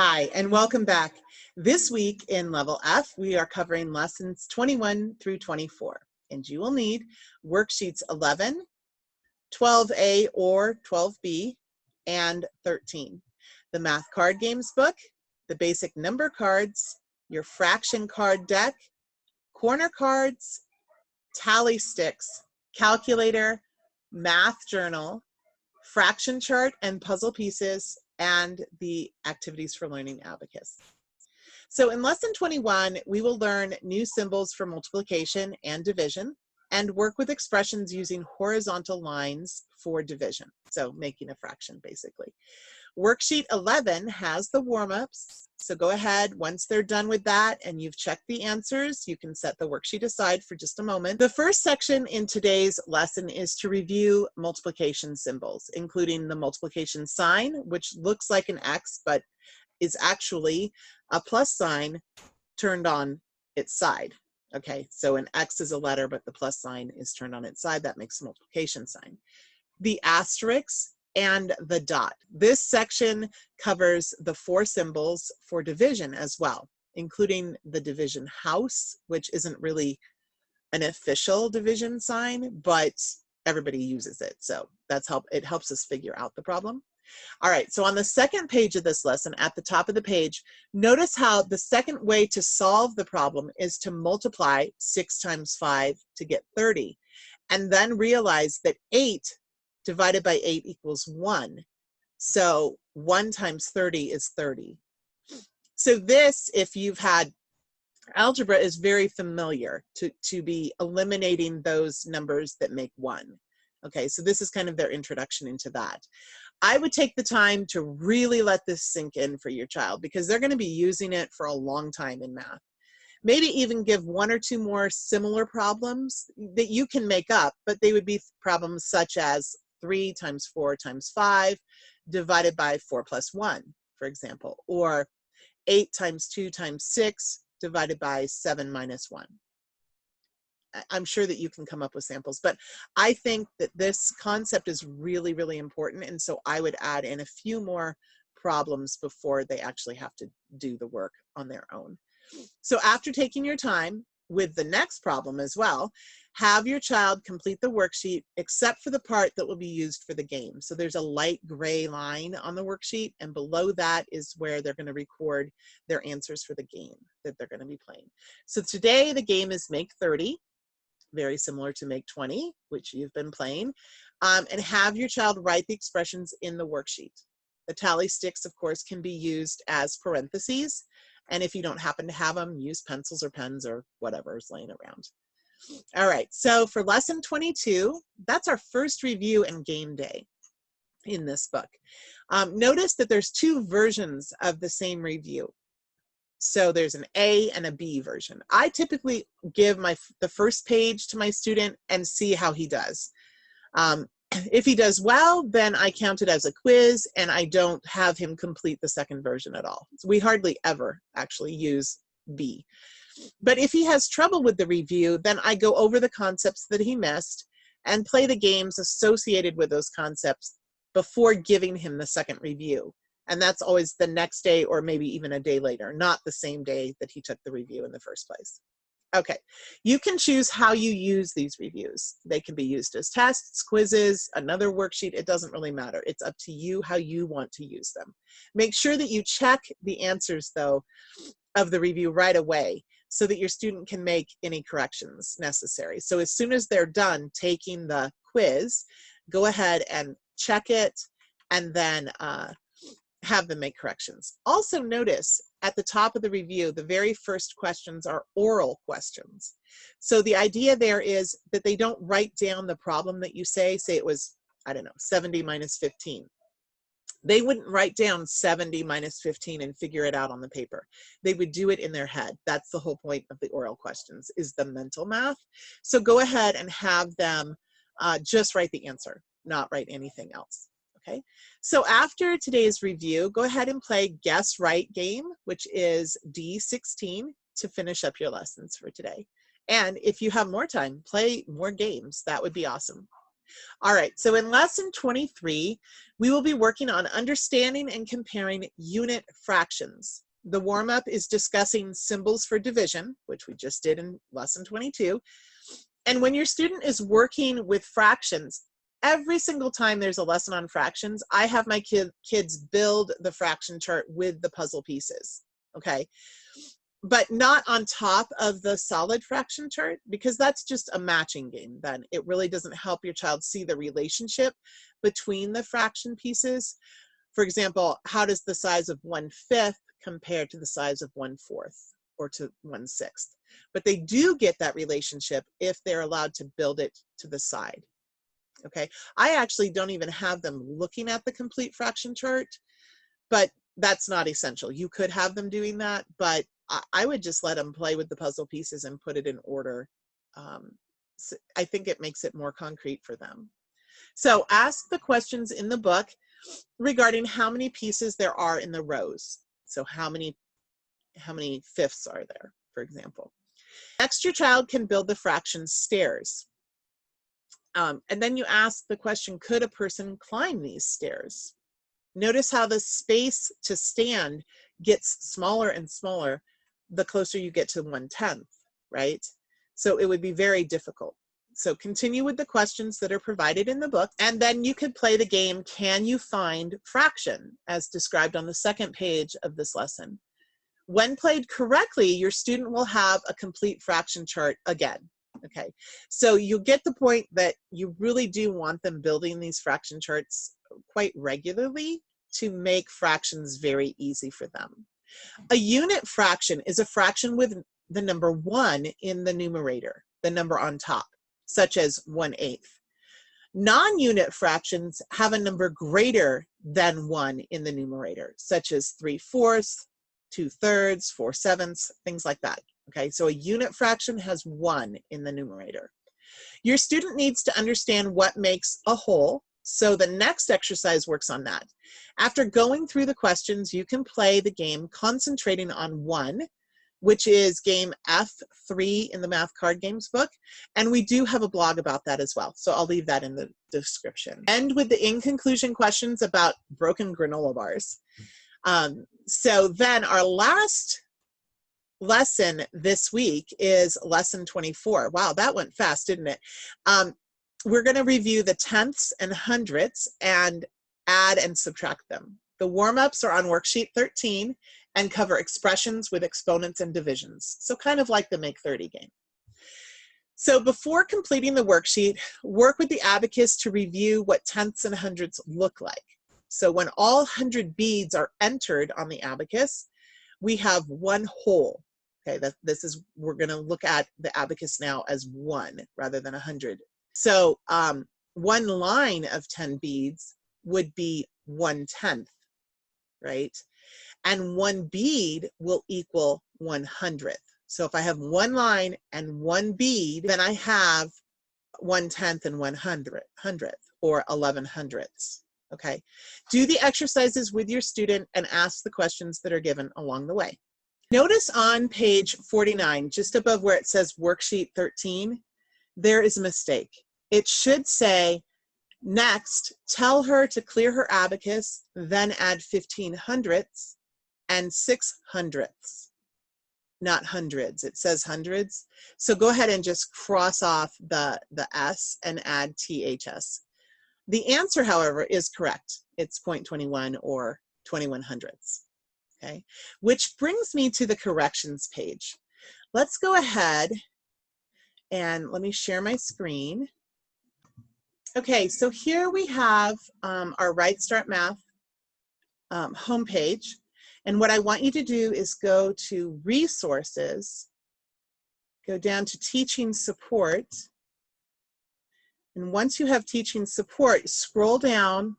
Hi, and welcome back. This week in Level F, we are covering lessons 21 through 24, and you will need worksheets 11, 12A or 12B, and 13. The Math Card Games book, the basic number cards, your fraction card deck, corner cards, tally sticks, calculator, math journal, fraction chart and puzzle pieces, and the activities for learning abacus. So in lesson 21, we will learn new symbols for multiplication and division and work with expressions using horizontal lines for division. So making a fraction basically. Worksheet 11 has the warm-ups. So go ahead, once they're done with that and you've checked the answers, you can set the worksheet aside for just a moment. The first section in today's lesson is to review multiplication symbols, including the multiplication sign, which looks like an X, but is actually a plus sign turned on its side. Okay, so an X is a letter, but the plus sign is turned on its side. That makes a multiplication sign. The asterisk and the dot. This section covers the 4 symbols for division as well, including the division house, which isn't really an official division sign, but everybody uses it. So it helps us figure out the problem. All right, so on the second page of this lesson, at the top of the page, notice how the second way to solve the problem is to multiply 6 times 5 to get 30, and then realize that 8 divided by 8 equals 1. So 1 times 30 is 30. So this, if you've had algebra, is very familiar to be eliminating those numbers that make 1. Okay, so this is kind of their introduction into that. I would take the time to really let this sink in for your child because they're going to be using it for a long time in math. Maybe even give 1 or 2 more similar problems that you can make up, but they would be problems such as 3 times 4 times 5 divided by 4 plus 1, for example, or 8 times 2 times 6 divided by 7 minus 1. I'm sure that you can come up with samples, but I think that this concept is really, really important, and so I would add in a few more problems before they actually have to do the work on their own. So after taking your time with the next problem as well, have your child complete the worksheet except for the part that will be used for the game. So there's a light gray line on the worksheet, and below that is where they're going to record their answers for the game that they're going to be playing. So today the game is Make 30, very similar to Make 20, which you've been playing, and have your child write the expressions in the worksheet. The tally sticks, of course, can be used as parentheses. And if you don't happen to have them, use pencils or pens or whatever is laying around. All right, so for lesson 22, that's our first review and game day in this book. Notice that there's 2 versions of the same review. So there's an A and a B version. I typically give the first page to my student and see how he does. If he does well, then I count it as a quiz and I don't have him complete the second version at all. So we hardly ever actually use B. But if he has trouble with the review, then I go over the concepts that he missed and play the games associated with those concepts before giving him the second review. And that's always the next day or maybe even a day later, not the same day that he took the review in the first place. Okay, you can choose how you use these reviews. They can be used as tests, quizzes, another worksheet. It doesn't really matter. It's up to you how you want to use them. Make sure that you check the answers, though, of the review right away so that your student can make any corrections necessary. So as soon as they're done taking the quiz, go ahead and check it and then have them make corrections. Also notice at the top of the review, the very first questions are oral questions. So the idea there is that they don't write down the problem that you say it was, I don't know, 70 minus 15. They wouldn't write down 70 minus 15 and figure it out on the paper. They would do it in their head. That's the whole point of the oral questions, is the mental math. So go ahead and have them just write the answer, not write anything else. Okay, so after today's review, go ahead and play Guess Right game, which is D16, to finish up your lessons for today. And if you have more time, play more games. That would be awesome. All right, so in lesson 23, we will be working on understanding and comparing unit fractions. The warm-up is discussing symbols for division, which we just did in lesson 22. And when your student is working with fractions, every single time there's a lesson on fractions, I have my kids build the fraction chart with the puzzle pieces, okay? But not on top of the solid fraction chart, because that's just a matching game then. It really doesn't help your child see the relationship between the fraction pieces. For example, how does the size of 1/5 compare to the size of 1/4 or to 1/6? But they do get that relationship if they're allowed to build it to the side. Okay, I actually don't even have them looking at the complete fraction chart, but that's not essential. You could have them doing that, but I would just let them play with the puzzle pieces and put it in order. So I think it makes it more concrete for them. So ask the questions in the book regarding how many pieces there are in the rows. So how many fifths are there, for example. Next, your child can build the fraction stairs. And then you ask the question, could a person climb these stairs? Notice how the space to stand gets smaller and smaller the closer you get to 1/10, right? So it would be very difficult. So continue with the questions that are provided in the book, and then you could play the game, Can You Find Fraction, as described on the second page of this lesson. When played correctly, your student will have a complete fraction chart again. Okay, so you get the point that you really do want them building these fraction charts quite regularly to make fractions very easy for them. A unit fraction is a fraction with the number 1 in the numerator, the number on top, such as 1/8. Non-unit fractions have a number greater than 1 in the numerator, such as 3/4, 2/3, 4/7, things like that. Okay, so a unit fraction has 1 in the numerator. Your student needs to understand what makes a whole, so the next exercise works on that. After going through the questions, you can play the game concentrating on 1, which is game F3 in the Math Card Games book, and we do have a blog about that as well, so I'll leave that in the description. End with the in conclusion questions about broken granola bars. So then our last lesson this week is lesson 24. Wow, that went fast, didn't it? We're going to review the tenths and hundredths and add and subtract them. The warm-ups are on worksheet 13 and cover expressions with exponents and divisions. So kind of like the Make 30 game. So before completing the worksheet, work with the abacus to review what tenths and hundredths look like. So when all 100 beads are entered on the abacus, we have one whole. Okay, we're going to look at the abacus now as 1 rather than 100. So one line of 10 beads would be 1/10, right? And one bead will equal 1/100th. So if I have one line and one bead, then I have 1/10 and 1/100th, or 11/100ths. Okay, do the exercises with your student and ask the questions that are given along the way. Notice on page 49, just above where it says worksheet 13, there is a mistake. It should say, next, tell her to clear her abacus, then add 15/100ths and 6/100ths, not hundreds. It says hundreds. So go ahead and just cross off the S and add THS. The answer, however, is correct. It's 0.21 or 21/100ths. Okay, which brings me to the corrections page. Let's go ahead and let me share my screen. Okay, so here we have our Right Start Math homepage. And what I want you to do is go to Resources, go down to Teaching Support. And once you have Teaching Support, scroll down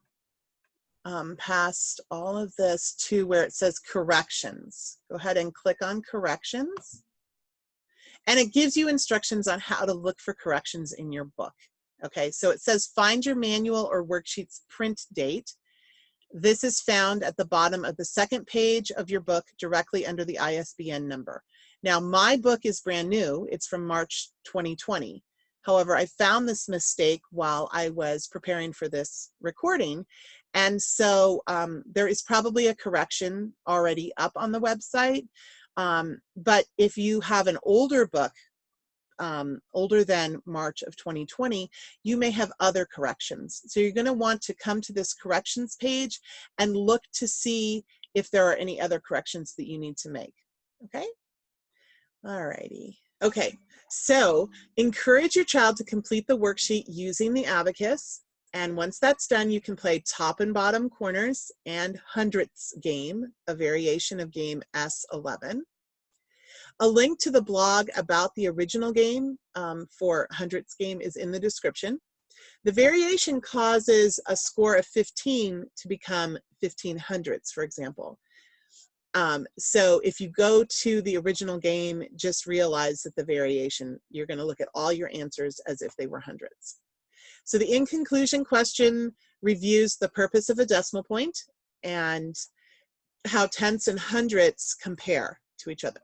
past all of this to where it says Corrections. Go ahead and click on Corrections. And it gives you instructions on how to look for corrections in your book. Okay, so it says find your manual or worksheet's print date. This is found at the bottom of the second page of your book, directly under the ISBN number. Now, my book is brand new. It's from March 2020. However, I found this mistake while I was preparing for this recording. And so there is probably a correction already up on the website. But if you have an older book, older than March of 2020, you may have other corrections. So you're going to want to come to this corrections page and look to see if there are any other corrections that you need to make. Okay? All righty. Okay, so encourage your child to complete the worksheet using the abacus. And once that's done, you can play top and bottom corners and hundredths game, a variation of game S11. A link to the blog about the original game for hundredths game is in the description. The variation causes a score of 15 to become 15 hundredths, for example. So if you go to the original game, just realize that the variation, you're going to look at all your answers as if they were hundredths. So the in conclusion question reviews the purpose of a decimal point and how tenths and hundredths compare to each other.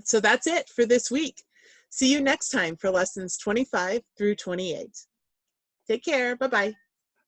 So that's it for this week. See you next time for lessons 25 through 28. Take care. Bye-bye.